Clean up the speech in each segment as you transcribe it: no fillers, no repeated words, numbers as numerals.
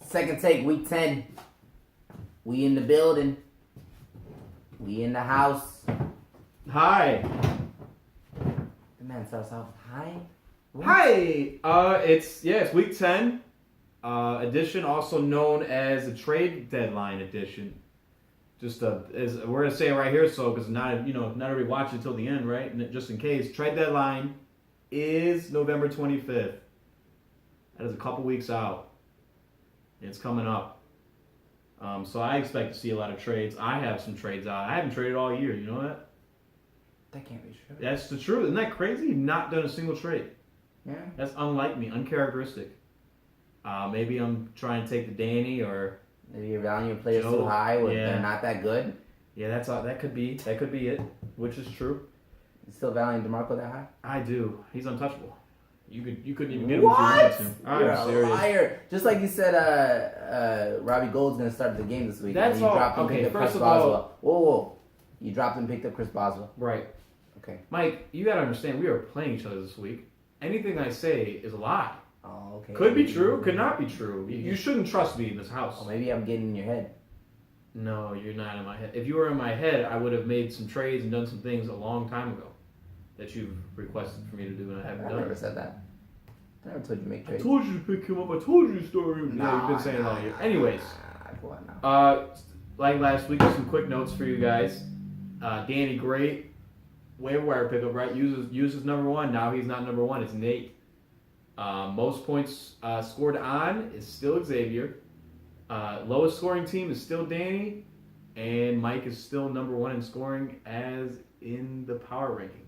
Second take, week 10. We in the building. We in the house. Hi. The man starts off with hi. What? Hi. It's week 10 edition, also known as the trade deadline edition. Just as we're gonna say it right here, so because not everybody watches until the end, right? And just in case, trade deadline is November 25th. That is a couple weeks out. It's coming up. So I expect to see a lot of trades. I have some trades out. I haven't traded all year. You know that? That can't be true. That's the truth. Isn't that crazy? Not done a single trade. Yeah. That's unlike me, uncharacteristic. Maybe I'm trying to take the Danny or Maybe you're valuing your players Joe, too high when yeah. they're not that good. yeah, that's all. That could be it, which is true. You still valuing DeMarco that high? I do. He's untouchable. You couldn't even get him What? if you wanted to. You're I'm a serious. liar. Just like you said, Robbie Gould's gonna start the game this week. That's and you all- dropped and okay, picked up first Chris of all- Boswell. Whoa. You dropped and picked up Chris Boswell. Right, Okay. Mike. You gotta understand. We are playing each other this week. Anything I say is a lie. Oh, okay. Could be true. Could not be true. You shouldn't trust me in this house. Oh, maybe I'm getting in your head. No, you're not in my head. If you were in my head, I would have made some trades and done some things a long time ago that you've requested for me to do, and I haven't I done. never said that. I never told you to make trades. told you to pick him up. I told you to start him. Yeah, you've been saying it all year. Anyways, Come on now. like last week, just some quick notes for you guys. Danny, great waiver wire pickup, right? Uses number one. Now he's not number one. It's Nate. Most points scored on is still Xavier. Lowest scoring team is still Danny, and Mike is still number one in scoring as in the power rankings.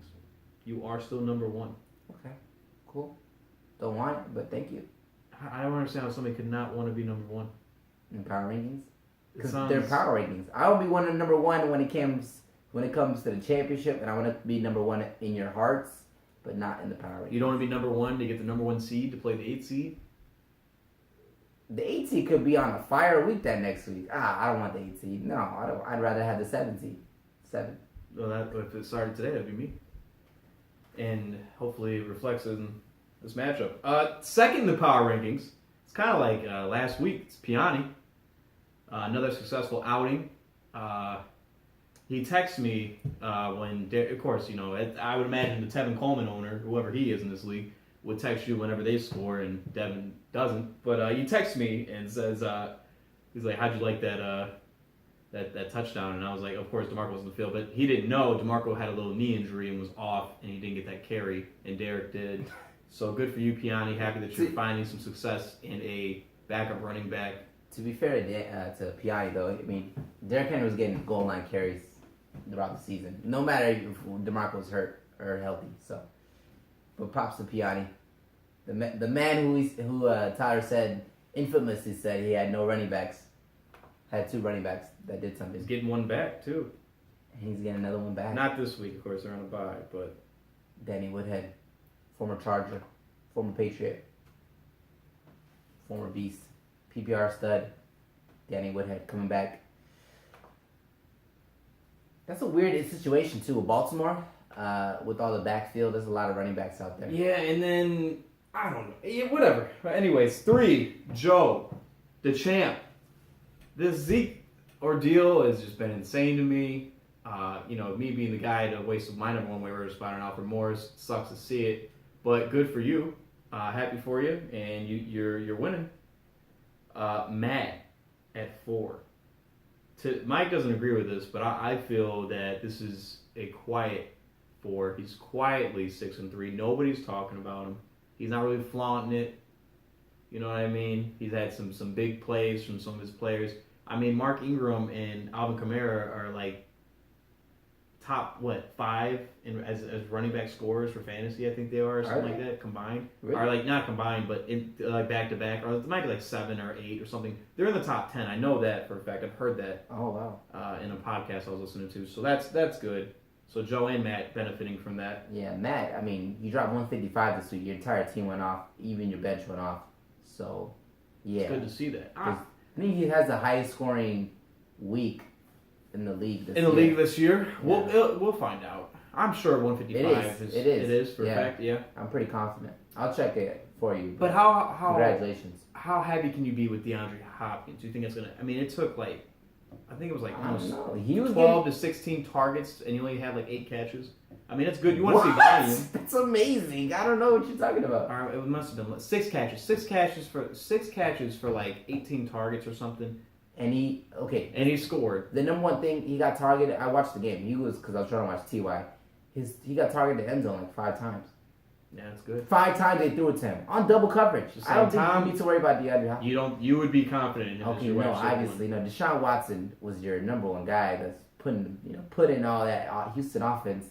You are still number one. Okay. Cool. Don't want it, but thank you. I don't understand how somebody could not want to be number one. In power rankings? It Because sounds- they're power rankings. I will be one of number one when it comes to the championship, and I want to be number one in your hearts, but not in the power rankings. You don't want to be number one to get the number one seed to play the 8th seed? The 8 seed could be on a fire week that next week. I don't want the 8 seed. No, I don't. I'd rather have the 7 seed. 7. Well, if it started today, that'd be me. And hopefully it reflects in this matchup. Second in the power rankings, it's kind of like last week. It's Piani. Another successful outing. He texts me when, of course, I would imagine the Tevin Coleman owner, whoever he is in this league, would text you whenever they score, and Devin doesn't. But he texts me and says, he's like, how'd you like that touchdown? And I was like, of course, DeMarco was in the field. But he didn't know DeMarco had a little knee injury and was off, and he didn't get that carry, and Derek did. So good for you, Piani. Happy that you're finding some success in a backup running back. To be fair to Piani, though, I mean, Derrick Henry was getting goal line carries throughout the season, no matter if DeMarco's hurt or healthy. So, but props to Piani, the man who Tyler said infamously said he had no running backs, had 2 running backs that did something. He's getting one back, too. And he's getting another one back. Not this week, of course, they're on a bye, but Danny Woodhead, former Charger, former Patriot, former Beast, PPR stud, Danny Woodhead coming back. That's a weird situation too with Baltimore. With all the backfield, there's a lot of running backs out there. yeah, and then, I don't know. Yeah, whatever. But anyways, 3, Joe, the champ. This Zeke ordeal has just been insane to me. Me being the guy to waste my number one waiver spot on Alfred Morris, sucks to see it. But good for you. Happy for you, and you're winning. Matt at 4. Mike doesn't agree with this, but I feel that this is a quiet 4. He's quietly 6-3. Nobody's talking about him. He's not really flaunting it. You know what I mean? He's had some big plays from some of his players. I mean, Mark Ingram and Alvin Kamara are like top 5 as running back scorers for fantasy. I think they are, or something like that combined. Really? Or like not combined, but in like back to back, or it might be like 7 or 8 or something. They're in the top 10. I know that for a fact. I've heard that. Oh wow. In a podcast I was listening to. So that's good. So Joe and Matt benefiting from that. Yeah, Matt. I mean, you dropped 155 this week. Your entire team went off. Even your bench went off. So, yeah. It's good to see that. I think he has the highest scoring week in the league this year. League this year, Yeah. we'll find out. I'm sure 155 It is for a fact. Yeah. I'm pretty confident. I'll check it for you. But how congratulations. how happy can you be with DeAndre Hopkins? Do you think it's gonna? I mean, it took like, I think it was like I don't almost know. He was 12 to 16 targets, and he only had like 8 catches. I mean, it's good. You want to see What? volume. That's amazing. I don't know what you're talking about. Or it must have been 6 catches. 6 catches for like 18 targets or something. And he And he scored. The number one thing he got targeted. I watched the game. He was because I was trying to watch Ty. He got targeted the end zone like 5 times. Yeah, that's good. 5 times they threw it to him on double coverage. Just I don't like think Tom, you need to worry about DeAndre Hopkins. You would be confident in him. as Okay, your no, wide receiver obviously one. no. Deshaun Watson was your number one guy that's putting all that Houston offense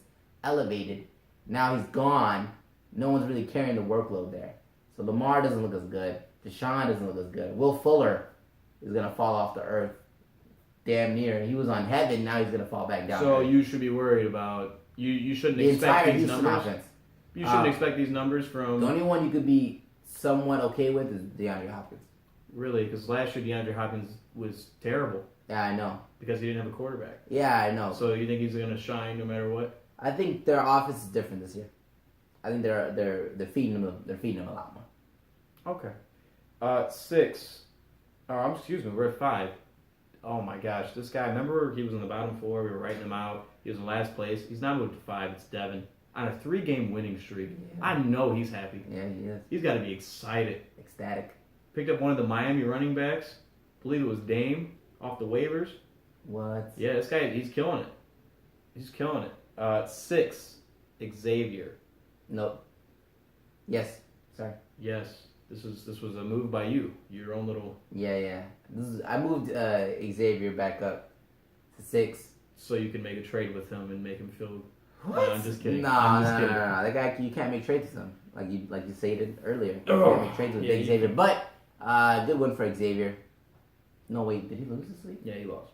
elevated. Now he's gone. No one's really carrying the workload there. So Lamar doesn't look as good. Deshaun doesn't look as good. Will Fuller is gonna fall off the earth, damn near. He was on heaven. Now he's gonna fall back down. So you should be worried about you shouldn't the expect entire these Houston numbers. offense. You shouldn't expect these numbers from The only one you could be somewhat okay with is DeAndre Hopkins. really because last year DeAndre Hopkins was terrible Yeah, I know. because he didn't have a quarterback. Yeah, I know. So you think he's going to shine no matter what? I think their offense is different this year. I think they're feeding him a lot more. Okay. 6. Oh, excuse me. We're at 5. Oh my gosh, this guy. Remember he was on the bottom 4. We were writing him out. He was in last place. He's now moved to 5. It's Devin on a 3-game winning streak. Yeah. I know he's happy. Yeah, he is He's got to be excited. ecstatic. Picked up one of the Miami running backs. Believe it was Dame off the waivers. What? Yeah, this guy, he's killing it. He's killing it. 6, Xavier. Nope. Yes. Sorry. Yes, this was a move by you. Your own little. Yeah. I moved Xavier back up to 6. So you can make a trade with him and make him feel. What? I'm just kidding. No. kidding. That guy, you can't make trades with him. Like you stated earlier. You Oh, can't make trades with yeah, you Xavier. But good one for Xavier. No, wait. Did he lose this week? Yeah, he lost.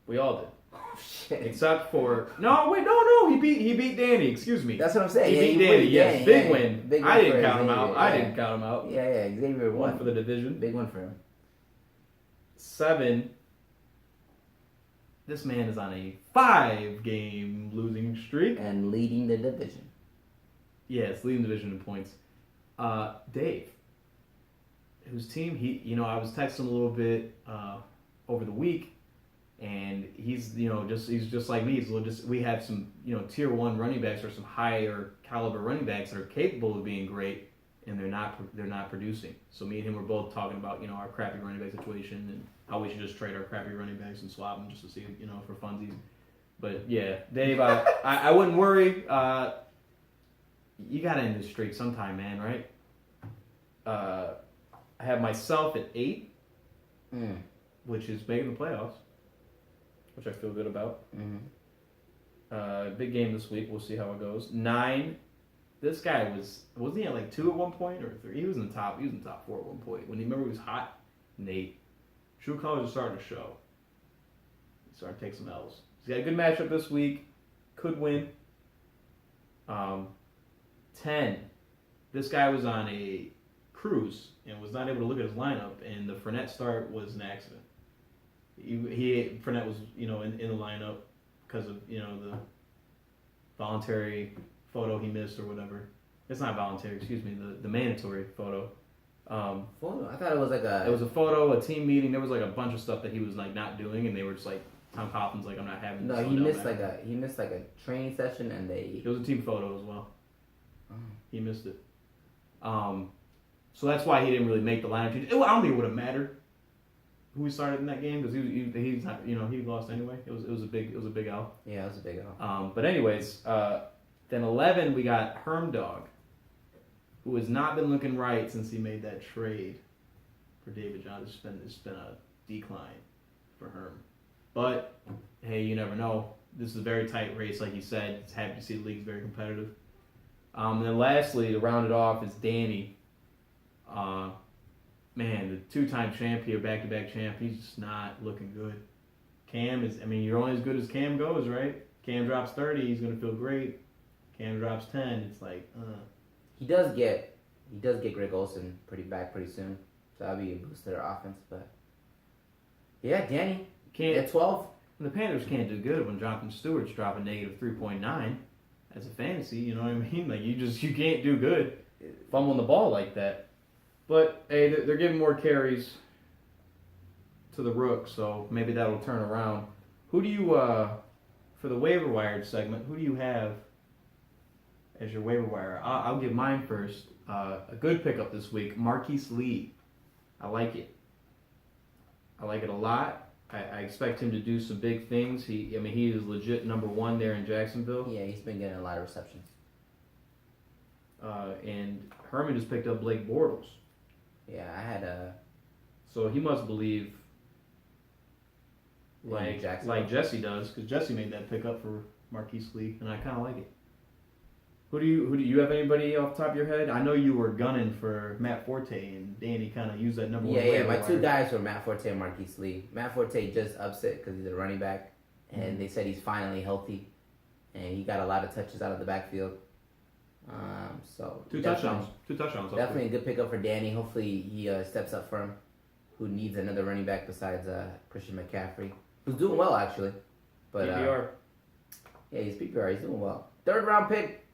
We all did, Oh shit. except for no. He beat Danny. Excuse me. That's what I'm saying. He Yeah, beat you Danny. beat Yes, Danny, big yeah. win. Big I win didn't for count him out. Xavier, I yeah. didn't count him out. Yeah. Xavier One won. for the division. Big one for him. 7. This man is on a 5-game losing streak. And leading the division. Yes, leading division in points. Dave, whose team I was texting a little bit over the week, and he's just like me. We have some tier 1 running backs or some higher caliber running backs that are capable of being great, and they're not producing. So me and him were both talking about our crappy running back situation and how we should just trade our crappy running backs and swap them just to see for funsies. But yeah, Dave, I wouldn't worry. You got to end this streak sometime, man, right? I have myself at 8, which is making the playoffs, which I feel good about. Big game this week. We'll see how it goes. 9. This guy wasn't he at like 2 at one point or 3? He was in the top 4 at one point. When he was hot, Nate. True colors are starting to show. He's starting to take some L's. He's got a good matchup this week. Could win. 10. This guy was on a cruise and was not able to look at his lineup, and the Fournette start was an accident. Fournette was in the lineup because of the voluntary photo he missed or whatever. It's not voluntary, excuse me, the mandatory photo. Photo? I thought it was like a. It was a photo, a team meeting. There was like a bunch of stuff that he was like not doing, and they were just like, Tom Coughlin's like, I'm not having this. No, he missed like a training session, and they. It was a team photo as well. Oh. He missed it. So that's why he didn't really make the lineup change. I don't think it would have mattered who he started in that game because he's not, he lost anyway. It was a big L. Yeah, it was a big L. But anyways, then 11 we got Herm Dog, who has not been looking right since he made that trade for David Johnson. It's been a decline for Herm. But hey, you never know. This is a very tight race, like you said. It's happy to see the league's very competitive. And then lastly, to round it off, is Danny. Man, the 2-time champ here, back-to-back champ, he's just not looking good. Cam you're only as good as Cam goes, right? Cam drops 30, he's going to feel great. Cam drops 10, it's like, He does get Greg Olsen pretty soon, so that'll be a boost to their offense. But yeah, Danny at 12. The Panthers can't do good when Jonathan Stewart's dropping negative 3.9 as a fantasy. You know what I mean? Like you can't do good fumbling the ball like that. But hey, they're giving more carries to the rook, so maybe that'll turn around. Who do you, for the waiver wire segment, who do you have as your waiver wire? I'll give mine first. A good pickup this week, Marquise Lee. I like it. I like it a lot. I expect him to do some big things. He is legit number one there in Jacksonville. Yeah, he's been getting a lot of receptions. And Herman just picked up Blake Bortles. Yeah, I had a. So he must believe In like Jacksonville. Jesse does, because Jesse made that pickup for Marquise Lee, and I kind of like it. Who do you have anybody off the top of your head? I know you were gunning for Matt Forte, and Danny kind of used that number one. Yeah. My waiver two wire. guys were Matt Forte and Marquise Lee. Matt Forte just upset because he's a running back, and they said he's finally healthy, and he got a lot of touches out of the backfield. So Two definitely- touchdowns. Definitely a good pickup for Danny. Hopefully he steps up for him. Who needs another running back besides Christian McCaffrey, who's doing well actually. But PPR. yeah, he's PPR. He's doing well. 3rd round pick.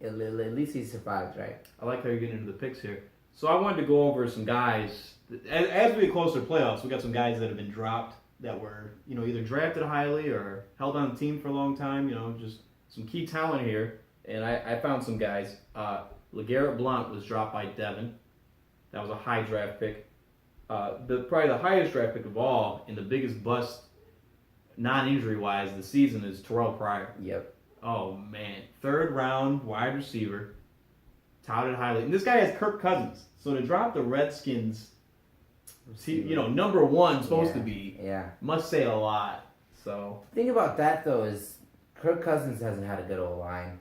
At least he survived, right? I like how you're getting into the picks here. So I wanted to go over some guys. As we get closer to playoffs, we got some guys that have been dropped that were, either drafted highly or held on the team for a long time. Just some key talent here. And I found some guys. LeGarrette Blount was dropped by Devin. That was a high draft pick. Probably the highest draft pick of all and the biggest bust, non-injury wise, this season is Terrell Pryor. Yep. Oh man, 3rd round wide receiver, touted highly, and this guy has Kirk Cousins. So to drop the Redskins, number one supposed to be, Yeah. must say a lot. So The thing about that though is Kirk Cousins hasn't had a good old line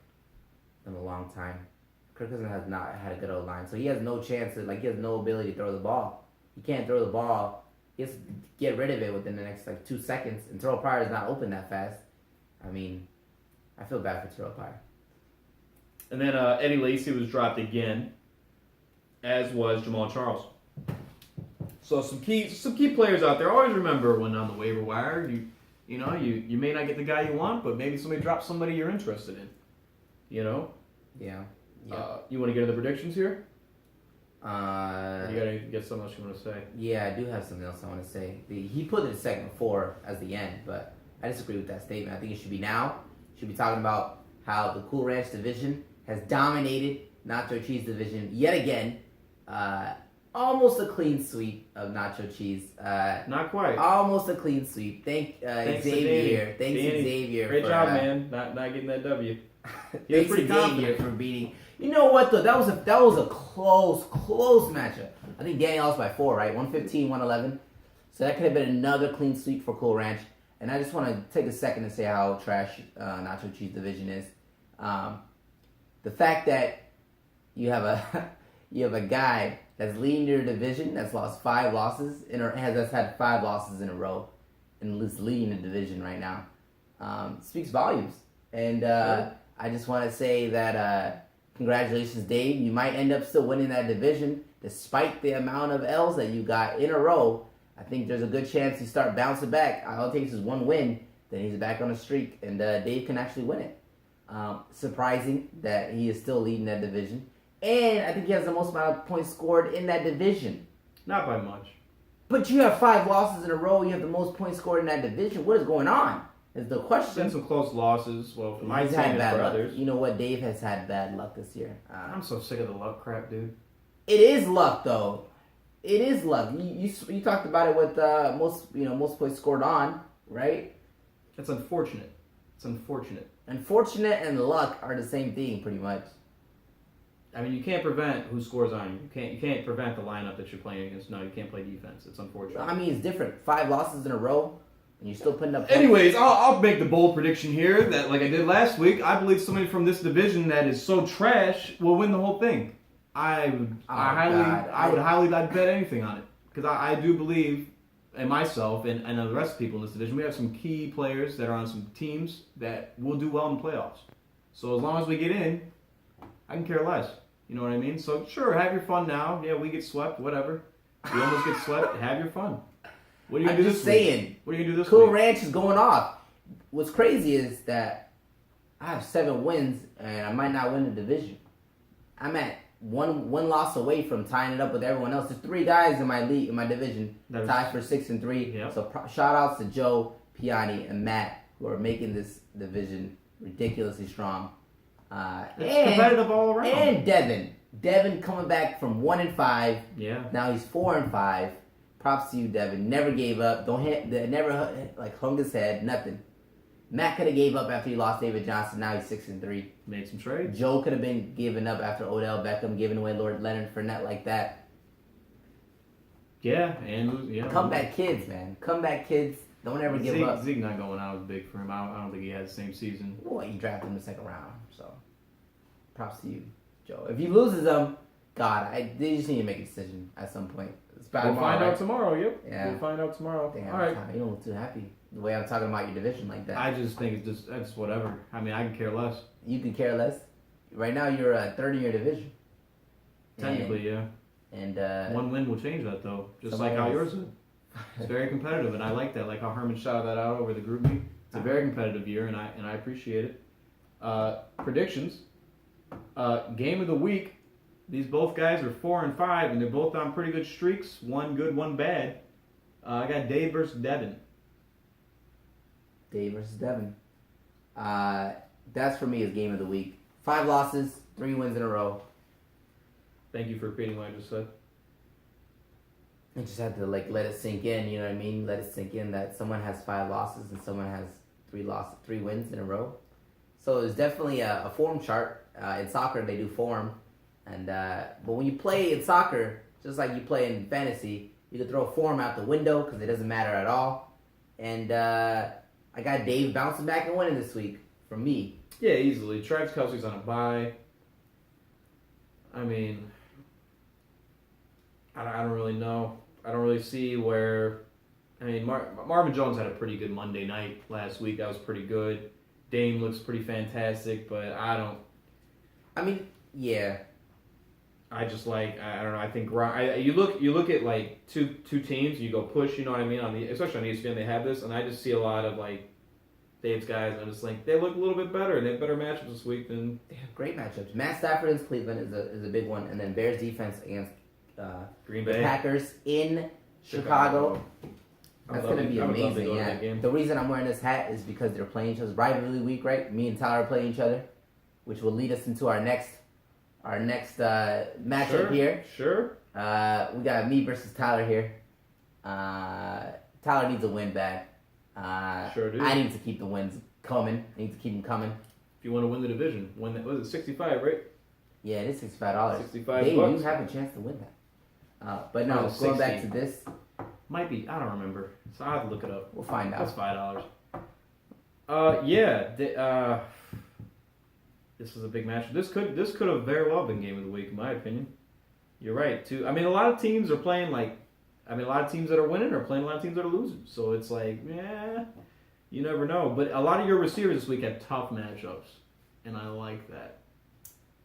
in a long time. Kirk Cousins has not had a good old line, so he has no chance to he has no ability to throw the ball. He can't throw the ball. He has to get rid of it within the next 2 seconds. And Terrell Pryor is not open that fast. I mean, I feel bad for Terrell Pryor. and then Eddie Lacy was dropped again, as was Jamal Charles. So some key players out there. Always remember when on the waiver wire, you may not get the guy you want, but maybe somebody drops somebody you're interested in. Yeah. You want to get into the predictions here? You Uh, gotta get something else you want to say. yeah, I do have something else I want to say. He put it segment 4 as the end, but I disagree with that statement. I think it should be now. Should be talking about how the Cool Ranch division has dominated Nacho Cheese division yet again. Almost a clean sweep of Nacho Cheese. Not quite. Almost a clean sweep. Thanks to Xavier. Thanks Danny. to Xavier. Great for, job, man. Not getting that W. Thanks pretty to Xavier confident. for beating. You know what though? That was a close matchup. I think Danny lost by 4, right? 115, 111. So that could have been another clean sweep for Cool Ranch. And I just want to take a second to say how trash Nacho Cheese division is. The fact that you have a guy that's leading your division that's lost 5 losses has had 5 losses in a row and is leading the division right now speaks volumes. And I just want to say that congratulations, Dave. You might end up still winning that division despite the amount of L's that you got in a row. I think there's a good chance you start bouncing back. All it takes is 1 win, then he's back on the streak, and Dave can actually win it. Surprising that he is still leading that division. And I think he has the most amount of points scored in that division. Not by much. But you have 5 losses in a row. You have the most points scored in that division. What is going on? Is the Been question. some close losses. Well, for my He's team had and bad for luck. others. You know what? Dave has had bad luck this year. I'm so sick of the luck crap, dude. It is luck, though. It is luck. You talked about it with most points scored on, right? It's unfortunate. It's unfortunate. Unfortunate and luck are the same thing, pretty much. I mean, you can't prevent who scores on you. You can't prevent the lineup that you're playing against. No, you can't play defense. It's unfortunate. I mean, it's different. 5 losses in a row, and you're still putting up. Anyways, I'll make the bold prediction here that, like I did last week, I believe somebody from this division that is so trash will win the whole thing. I would highly bet anything on it because I do believe in myself and the rest of the people in this division. We have some key players that are on some teams that will do well in the playoffs. So as long as we get in, I can care less. You know what I mean? So sure, have your fun now. Yeah, we get swept, whatever. We almost get swept. Have your fun. What are you gonna do this week? What are you gonna do this Cool week? Ranch is going off. What's crazy is that I have 7 wins and I might not win the division. I'm at one loss away from tying it up with everyone else. There's 3 guys in my league, in my division, tied for 6-3. Yep. So shout outs to Joe, Piani, and Matt who are making this division ridiculously strong. It's competitive all around. And Devin coming back from 1-5. Yeah. Now he's 4-5. Props to you, Devin. Never gave up. Never like hung his head. Nothing. Matt could have gave up after he lost David Johnson. Now he's 6-3. Made some trades. Joe could have been giving up after Odell Beckham giving away Lord Leonard Fournette like that. Yeah, and yeah. Comeback kids, man. Comeback kids. Don't ever give up. Zeke not going out was big for him. I don't think he had the same season. Well, you drafted him in the 2nd round, so props to you, Joe. If he loses them, God, they just need to make a decision at some point. We'll find out tomorrow. Yep. Yeah. We'll find out tomorrow. Damn, all right. You don't look too happy the way I'm talking about your division like that. I just think that's whatever. I mean, I can care less. You can care less. Right now, you're 3rd in your division. Technically, yeah. And one win will change that, though. Just like how yours did. It's very competitive, and I like that. Like how Herman shouted that out over the group meet. It's a very competitive year, and I appreciate it. Predictions. Game of the week. These both guys are 4-5, and they're both on pretty good streaks. One good, one bad. I got Dave versus Devin. Dave versus Devin. That's for me is game of the week. 5 losses, 3 wins in a row. Thank you for repeating what I just said. I just had to let it sink in. You know what I mean? Let it sink in that someone has 5 losses and someone has 3 wins in a row. So it's definitely a form chart. In soccer, they do form. And but when you play in soccer, just like you play in fantasy, you can throw form out the window because it doesn't matter at all. And I got Dave bouncing back and winning this week from me. Yeah, easily. Travis Kelce's on a bye. I mean, I don't really know. I don't really see where. I mean, Marvin Jones had a pretty good Monday night last week. That was pretty good. Dame looks pretty fantastic, but I don't. I mean, yeah. I just like I don't know. I think you look at like two teams. You go push. You know what I mean? Especially on ESPN, they have this, and I just see a lot of like Dave's guys. I'm just like they look a little bit better. They have better matchups this week than. They have great matchups. Matt Stafford against Cleveland is a big one, and then Bears defense against Green the Bay, Packers in Chicago. That's gonna be amazing. Yeah. The reason I'm wearing this hat is because they're playing each other's rivalry week, right? Me and Tyler are playing each other, which will lead us into our next matchup here. Sure. We got me versus Tyler here. Tyler needs a win bad. Sure do. I need to keep the wins coming. I need to keep them coming. If you want to win the division, what is it, 65, right? Yeah, it is $65. $65. Hey, you have a chance to win that. But no, going back to this. Might be. I don't remember. So I'll have to look it up. We'll find out. That's $5. Yeah. This is a big match. This could have very well been game of the week, in my opinion. You're right, too. I mean, a lot of teams are playing a lot of teams that are winning are playing a lot of teams that are losing. So it's like, yeah, you never know. But a lot of your receivers this week have tough matchups, and I like that.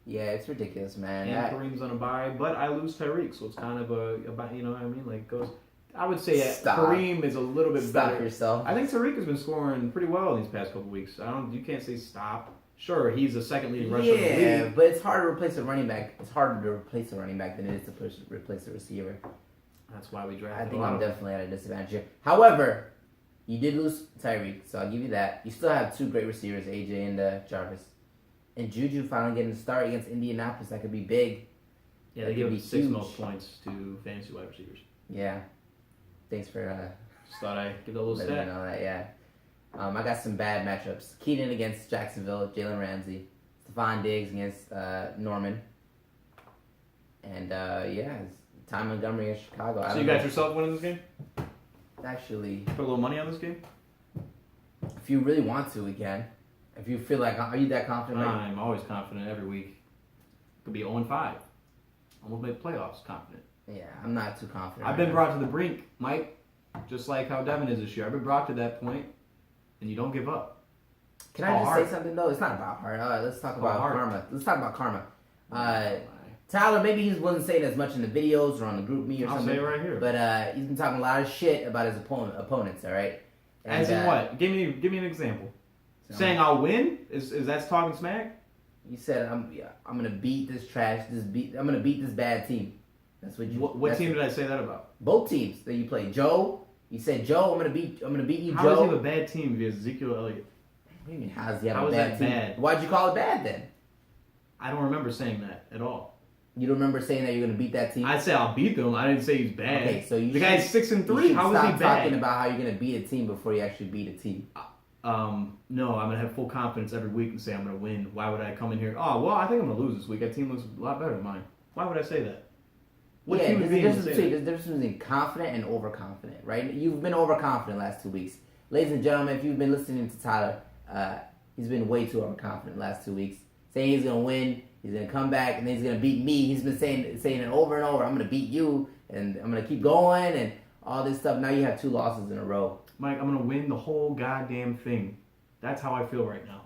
Yeah, it's ridiculous, man. And Kareem's on a bye, but I lose Tyreek, so it's kind of you know what I mean? Like goes. I would say Kareem is a little bit better. Stop yourself. I think Tyreek has been scoring pretty well in these past couple weeks. You can't say stop. Sure, he's the second leading rusher in the league. Yeah, but it's harder to replace a running back. It's harder to replace a running back than it is to replace a receiver. That's why we drafted. I think I'm definitely at a disadvantage here. However, you did lose Tyreek, so I'll give you that. You still have 2 great receivers, AJ and Jarvis. And Juju finally getting the start against Indianapolis. That could be big. Yeah, they give 6 most points to fantasy wide receivers. Yeah. Thanks for just thought I'd give that a little letting stat. me know that, yeah. I got some bad matchups. Keenan against Jacksonville, Jalen Ramsey. Stephon Diggs against Norman. And, Ty Montgomery against Chicago. So you got yourself winning this game? Actually. Put a little money on this game? If you really want to, we can. If you feel like, are you that confident? I'm always confident every week. Could be 0-5. Almost make playoffs confident. Yeah, I'm not too confident. I've been brought to the brink, Mike. Just like how Devin is this year. I've been brought to that point. And you don't give up. Can I just say something though? It's not about heart. Let's talk about karma. Let's talk about karma. Tyler, maybe he wasn't saying as much in the videos or on the group me or something. I'll say it right here. But he's been talking a lot of shit about his opponents. All right. And, as in what? Give me an example. Saying I'll win is that talking smack? You said I'm gonna beat this trash. I'm gonna beat this bad team. That's what you. What team did I say that about? Both teams that you played. Joe. You said Joe. I'm gonna beat you, How Joe. does he have a bad team if he has Ezekiel Elliott? What do you mean? How does he have How a is bad that team? bad? Why'd you call it bad then? I don't remember saying that at all. You don't remember saying that you're gonna beat that team? I said I'll beat them. I didn't say he's bad. Okay, so the guy's 6-3. How is he stop bad? talking about how you're gonna beat a team before you actually beat a team. No, I'm gonna have full confidence every week and say I'm gonna win. Why would I come in here? Oh, well, I think I'm gonna lose this week. That team looks a lot better than mine. Why would I say that? What Yeah, human there's being a would say difference that? between confident and overconfident, right? You've been overconfident last 2 weeks. Ladies and gentlemen, if you've been listening to Tyler, he's been way too overconfident last 2 weeks. Saying he's gonna win, he's gonna come back, and then he's gonna beat me. He's been saying it over and over. I'm gonna beat you, and I'm gonna keep going, and all this stuff. Now you have 2 losses in a row. Mike, I'm gonna win the whole goddamn thing. That's how I feel right now.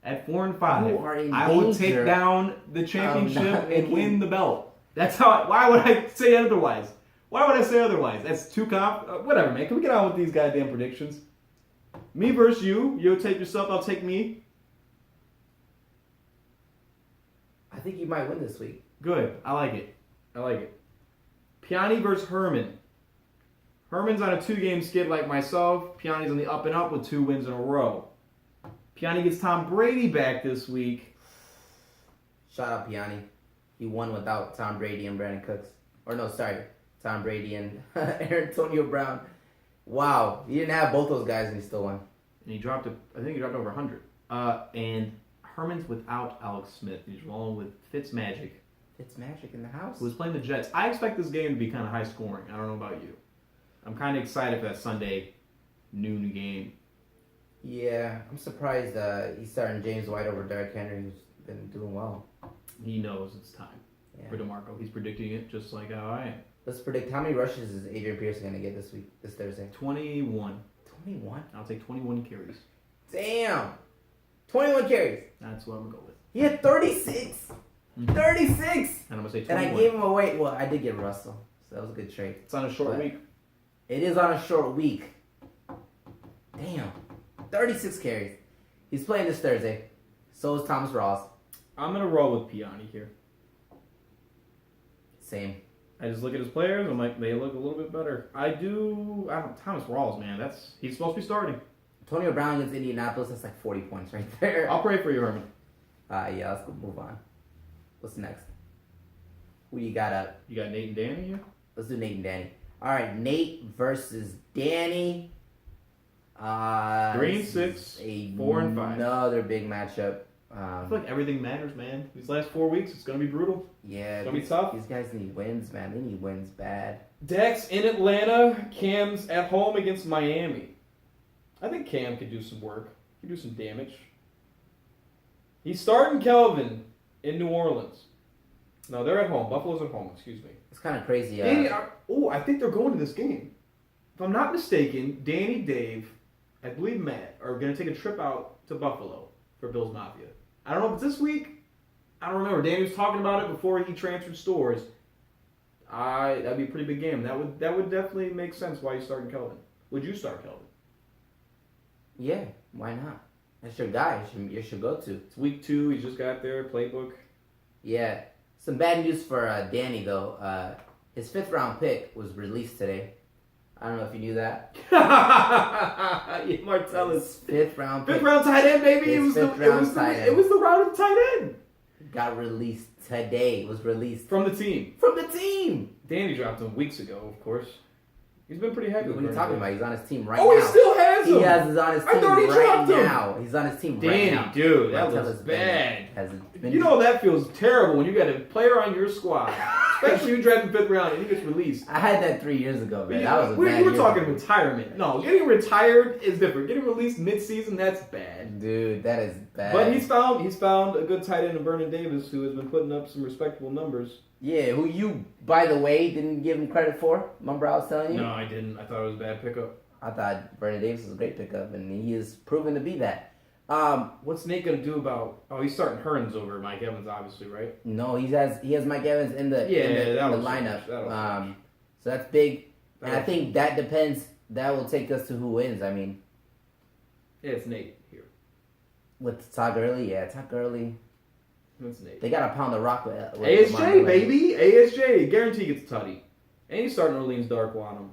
At 4-5, You are in I will take danger down the not championship and making- win the belt. That's how. Why would I say otherwise? Why would I say otherwise? That's too whatever, man. Can we get on with these goddamn predictions? Me versus you. You'll take yourself. I'll take me. I think you might win this week. Good. I like it. Piani versus Herman. Herman's on a 2-game skid like myself. Piani's on the up and up with 2 wins in a row. Piani gets Tom Brady back this week. Shout out Piani. He won without Tom Brady and Brandon Cooks. Or no, sorry, Tom Brady and Antonio Brown. Wow, he didn't have both those guys and he still won. And he dropped I think he dropped over 100. And Herman's without Alex Smith. He's rolling with Fitzmagic, It's magic in the house. who is playing the Jets. I expect this game to be kind of high scoring. I don't know about you. I'm kind of excited for that Sunday noon game. Yeah, I'm surprised he's starting James White over Derrick Henry, who's been doing well. He knows it's time for Yeah. DeMarco. He's predicting it just like how I am. Let's predict how many rushes is Adrian Pearson going to get this Thursday? 21. 21? I'll take 21 carries. Damn! 21 carries. That's what I'm going to go with. He had 36. Mhm. 36! And I'm going to say And 21. I gave him away. Well, I did get Russell, so that was a good trade. It's on a short But- week. It is on a short week. Damn. 36 carries. He's playing this Thursday. So is Thomas Rawls. I'm going to roll with Piani here. Same. I just look at his players. I'm like, they look a little bit better. Thomas Rawls, man. He's supposed to be starting. Antonio Brown against Indianapolis, that's like 40 points right there. I'll pray for you, Herman. Yeah, let's go move on. What's next? Who you got up? You got Nate and Danny here? Let's do Nate and Danny. All right, Nate versus Danny. 3-6, 4-5. Another big matchup. I feel like everything matters, man. These last 4 weeks, it's going to be brutal. Yeah, It's gonna be tough. These guys need wins, man. They need wins bad. Dak's in Atlanta. Cam's at home against Miami. I think Cam could do some work. He could do some damage. He's starting Kelvin in New Orleans. No, they're at home. Buffalo's at home, excuse me. It's kind of crazy. I think they're going to this game. If I'm not mistaken, Danny, Dave, I believe Matt, are going to take a trip out to Buffalo for Bills Mafia. I don't know if it's this week. I don't remember. Danny was talking about it before he transferred stores. That'd be a pretty big game. That would definitely make sense why you starting Kelvin. Would you start Kelvin? Yeah, why not? That's your guy. You should go to. It's week 2. He's just got their playbook. Yeah. Some bad news for Danny, though. His 5th round pick was released today. I don't know if you knew that. Martellus. His 5th round pick 5th round tight end, baby. His fifth round tight end. It was the round of tight end. got released today. Was released From the team. from the team. Danny dropped him weeks ago, of course. He's been pretty happy What with are you talking about? He's on his team right Oh, now. he still has him. He has on his I team thought he right dropped him. now. He's on his team Danny, right now. dude, that Martellus was Bennett bad. has been- You know that feels terrible when you got a player on your squad, especially you drafted 5th round and he gets released. I had that 3 years ago, man. That was a we bad were year. talking retirement. No, getting retired is different. Getting released mid-season, that's bad. Dude, that is bad. But he's found a good tight end in Vernon Davis who has been putting up some respectable numbers. Yeah, who you, by the way, didn't give him credit for. Remember I was telling you? No, I didn't. I thought it was a bad pickup. I thought Vernon Davis was a great pickup, and he is proven to be that. What's Nate gonna do about? Oh, he's starting Hearns over Mike Evans, obviously, right? No, he has Mike Evans in the that'll lineup. change. That'll change. So that's big, and I That'll think that depends. That will take us to who wins. I mean, Yeah, it's Nate here. with Todd Gurley, Todd Gurley. That's Nate. They got to pound the rock with ASJ, Lamar. baby. ASJ. Guarantee gets a tutty. And he's starting Orleans Dark on him.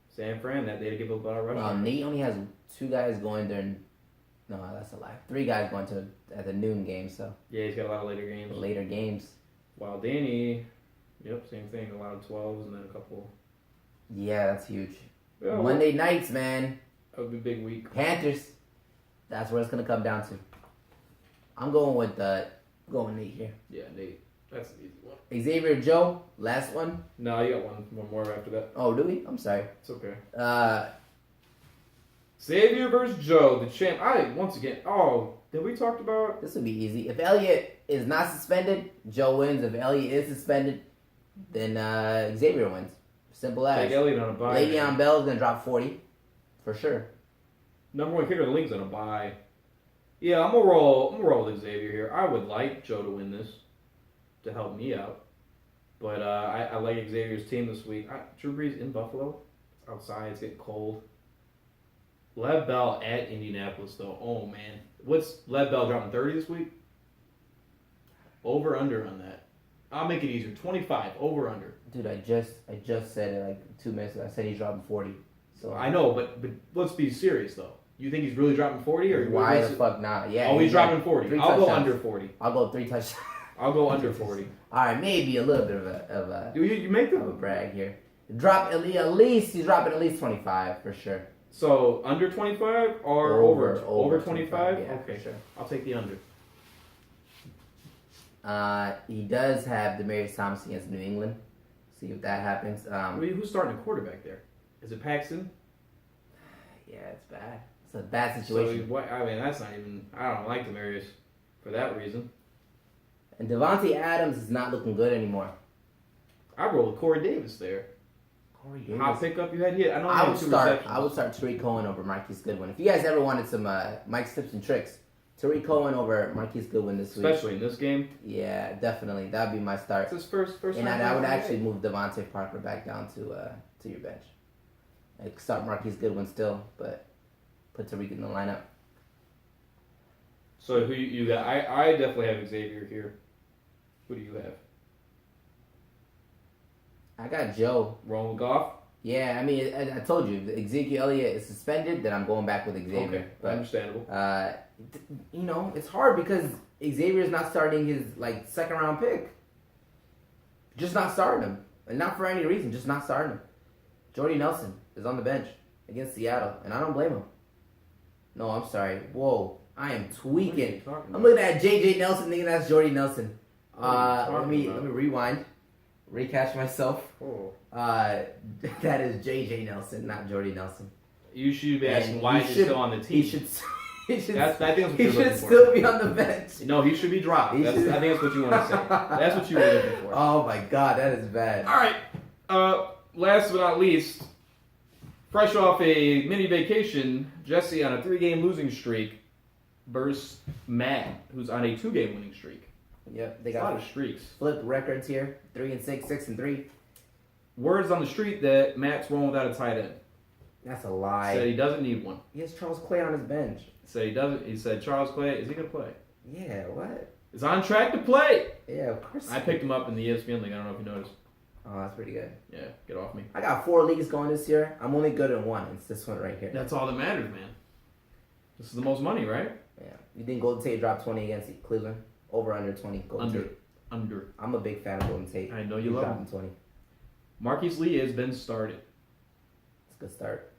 San Fran, that they to give up a rush. Nate only has 2 guys going during. No, that's a lie. 3 guys going to at the noon game, so. Yeah, he's got a lot of later games. Later games. While Danny, yep, same thing. A lot of 12s and then a couple. Yeah, that's huge. Yeah, Monday nights, man. That would be a big week. Panthers. That's where it's gonna come down to. I'm going with Nate here. Yeah, Nate. That's an easy one. Xavier Joe, last one. No, you got one more after that. Oh, do we? I'm sorry. It's okay. Uh, Xavier versus Joe, the champ. Did we talk about? this would be easy. If Elliott is not suspended, Joe wins. If Elliott is suspended, then Xavier wins. Simple as. Take Elliott on a bye. Le'Veon Bell is gonna drop 40, for sure. Number 1 kicker in the league's on a bye. Yeah, I'm gonna roll with Xavier here. I would like Joe to win this to help me out, but I like Xavier's team this week. Drew Brees in Buffalo. It's outside. It's getting cold. Lev Bell at Indianapolis though. Oh man, what's Lev Bell dropping 30 this week? Over under on that. I'll make it easier. 25 over under. Dude, I just said it like 2 minutes ago. I said he's dropping 40. So I know, but let's be serious though. You think he's really dropping 40 or why the fuck not? Yeah. Oh, he's dropping 40. I'll go touchdowns. under 40. I'll go 3 touchdowns. I'll go under 40. All right, maybe a little bit of a You make of a brag here. Drop at least he's dropping at least 25 for sure. So under 25 or over 25? Yeah, okay, for sure. I'll take the under. He does have Demaryius Thomas against New England. See if that happens. Who's starting a quarterback there? Is it Paxton? Yeah, it's bad. It's a bad situation. That's not even. I don't like Demaryius for that reason. And Devontae Adams is not looking good anymore. I roll with Corey Davis there. Corey Davis. Hot pickup you had here. I would start Tariq Cohen over Marquise Goodwin. If you guys ever wanted some Mike's tips and tricks, Tariq Cohen over Marquise Goodwin this week. Especially in this game. Yeah, definitely. That'd be my start. It's his first And time. I would actually move Devontae Parker back down to your bench. Like start Marquise Goodwin still, but put Tariq in the lineup. So who you got? I definitely have Xavier here. Who do you have? I got Joe. Rolling with Goff? Yeah, I mean, I told you, if Ezekiel Elliott is suspended, then I'm going back with Xavier. Okay, But, understandable. it's hard because Xavier's not starting his, second round pick. Just not starting him. And not for any reason, just not starting him. Jordy Nelson is on the bench against Seattle, and I don't blame him. No, I'm sorry. Whoa, I am tweaking. I'm looking at J.J. Nelson thinking that's Jordy Nelson. Let me rewind. Recash myself. Oh. That is J.J. Nelson, not Jordy Nelson. You should be asking And why he he's should- still on the team. He should. I think that's what he you're should looking for. still be on the bench. No, he should be dropped. I think that's what you want to say. That's what you were looking for. Oh my god, that is bad. All right. Last but not least, fresh off a mini vacation, Jesse on a 3-game losing streak versus Matt, who's on a 2-game winning streak. Yep, they A lot got of streaks. flip records here: 3-6, 6-3. Words on the street that Matt's rolling without a tight end. That's a lie. Said he doesn't need one. He has Charles Clay on his bench. Said he doesn't. He said Charles Clay, is he gonna play? Yeah, what? Is on track to play. Yeah, of course. I picked him up in the ESPN league. I don't know if you noticed. Oh, that's pretty good. Yeah, get off me. I got 4 leagues going this year. I'm only good in one. It's this one right here. That's all that matters, man. This is the most money, right? Yeah. You think Golden Tate dropped 20 against Cleveland? Over under 20. Golden Tate. Under. I'm a big fan of Golden Tate. I know you He's love dropping him. 20. Marquise Lee has been started. It's a good start.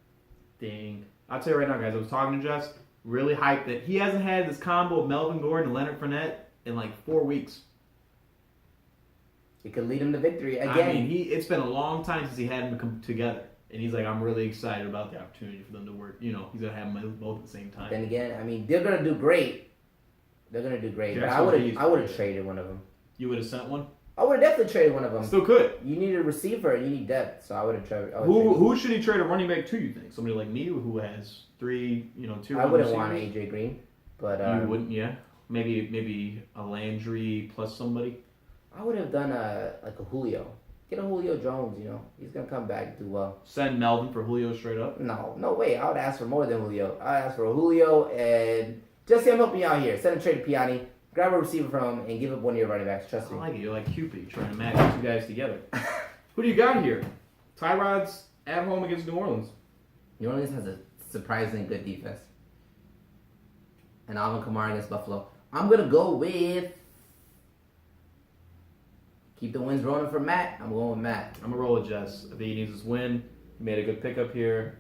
Dang. I'll tell you right now, guys. I was talking to Jess. Really hyped that he hasn't had this combo of Melvin Gordon and Leonard Fournette in 4 weeks. It could lead him to victory again. I mean, it's been a long time since he had them come together. And he's like, I'm really excited about the opportunity for them to work. You know, he's going to have them both at the same time. Then again, I mean, they're gonna do great. They're gonna do great. But Jacksonville I would have traded one of them. You would have sent one? I would have definitely traded one of them. Still could. You need a receiver and you need depth, so I would have traded. Who should he trade a running back to, you think? Somebody like me who has 3, tier I 1 wouldn't want receivers? AJ Green, but You wouldn't, yeah? Maybe a Landry plus somebody? I would have done a Julio. Get a Julio Jones. He's gonna come back and do well. Send Melvin for Julio straight up? No way. I would ask for more than Julio. I would ask for a Julio and Jesse. I'm helping you out here. Send a trade to Piani. grab a receiver from him and give up one of your running backs. Trust I me. like it. You're like Cupid trying to match two guys together. Who do you got here? Tyrod's at home against New Orleans. New Orleans has a surprisingly good defense. And Alvin Kamara against Buffalo. I'm gonna go with keep the wins rolling for Matt. I'm going with Matt. I'm gonna roll with Jess. I think he needs his win. He made a good pickup here.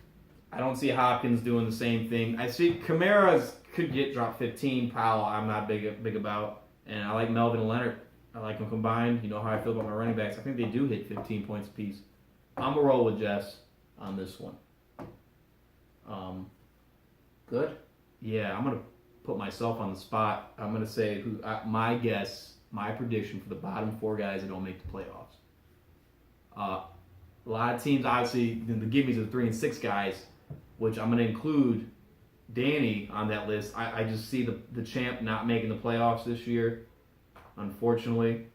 I don't see Hopkins doing the same thing. I see Kamara's could get dropped 15. Powell, I'm not big about. And I like Melvin and Leonard. I like them combined. You know how I feel about my running backs. I think they do hit 15 points apiece. I'm gonna roll with Jess on this one. Good. Yeah, I'm gonna put myself on the spot. I'm gonna say my guess, my prediction for the bottom 4 guys that don't make the playoffs. A lot of teams, obviously, the gimmies are the 3 and 6 guys, which I'm gonna include Danny on that list. I just see the champ not making the playoffs this year, unfortunately.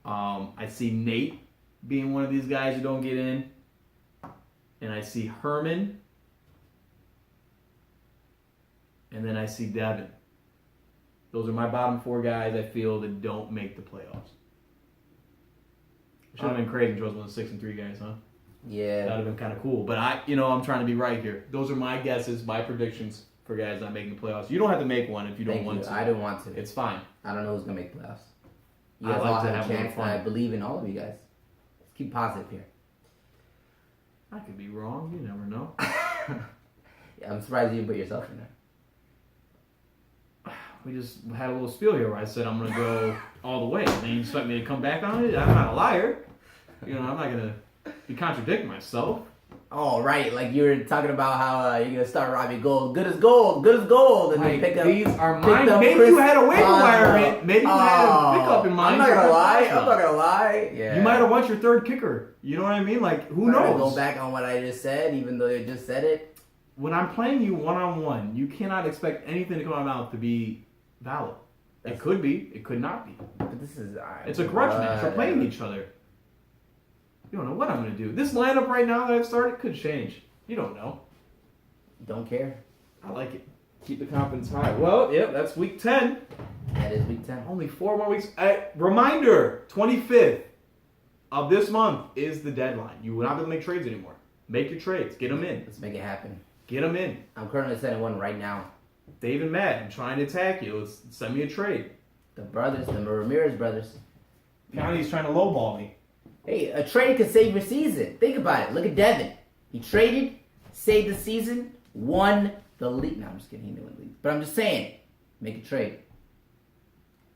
I see Nate being one of these guys who don't get in, and I see Herman. And then I see Devin. Those are my bottom 4 guys I feel that don't make the playoffs. Should have been crazy if it was one of the 6 and 3 guys, huh? Yeah. That would have been kind of cool. But I'm trying to be right here. Those are my guesses, my predictions for guys not making the playoffs. You don't have to make one if you don't want to. I didn't want to. It's fine. I don't know who's gonna make the playoffs. You I guys like all to have have a a little chance, fun. and I believe in all of you guys. Let's keep positive here. I could be wrong. You never know. Yeah, I'm surprised you didn't put yourself in there. We just had a little spiel here where I said I'm going to go all the way. And then you expect me to come back on it? I'm not a liar. I'm not going to contradict myself. Oh, right. Like you were talking about how you're going to start Robbie Gold. Good as gold. Good as gold. And then pick up. These are pick mine. up Maybe Chris you had a waiver wire Bonzo. in. Maybe you had a pickup in mind. I'm not going to lie. I'm not going to lie. Yeah. You might have want your 3rd kicker. You know what I mean? Like, who I'm not gonna knows? go back on what I just said, even though you just said it. When I'm playing you one-on-one, you cannot expect anything to come out of my mouth to be valid. It could be. It could not be. But this is... It's a grudge match. We're playing each other. You don't know what I'm going to do. This lineup right now that I've started could change. You don't know. Don't care. I like it. Keep the confidence high. Well, yep, that's week 10. That is week 10. Only 4 more weeks. Reminder, 25th of this month is the deadline. You will not be able to make trades anymore. Make your trades. Get them in. Let's make it happen. Get them in. I'm currently sending one right now. Dave and Matt, I'm trying to attack you. Let's send me a trade. The brothers, the Ramirez brothers. Piani's trying to lowball me. Hey, a trade could save your season. Think about it. Look at Devin. He traded, saved the season, won the league. No, I'm just kidding. He didn't win the league. But I'm just saying, make a trade.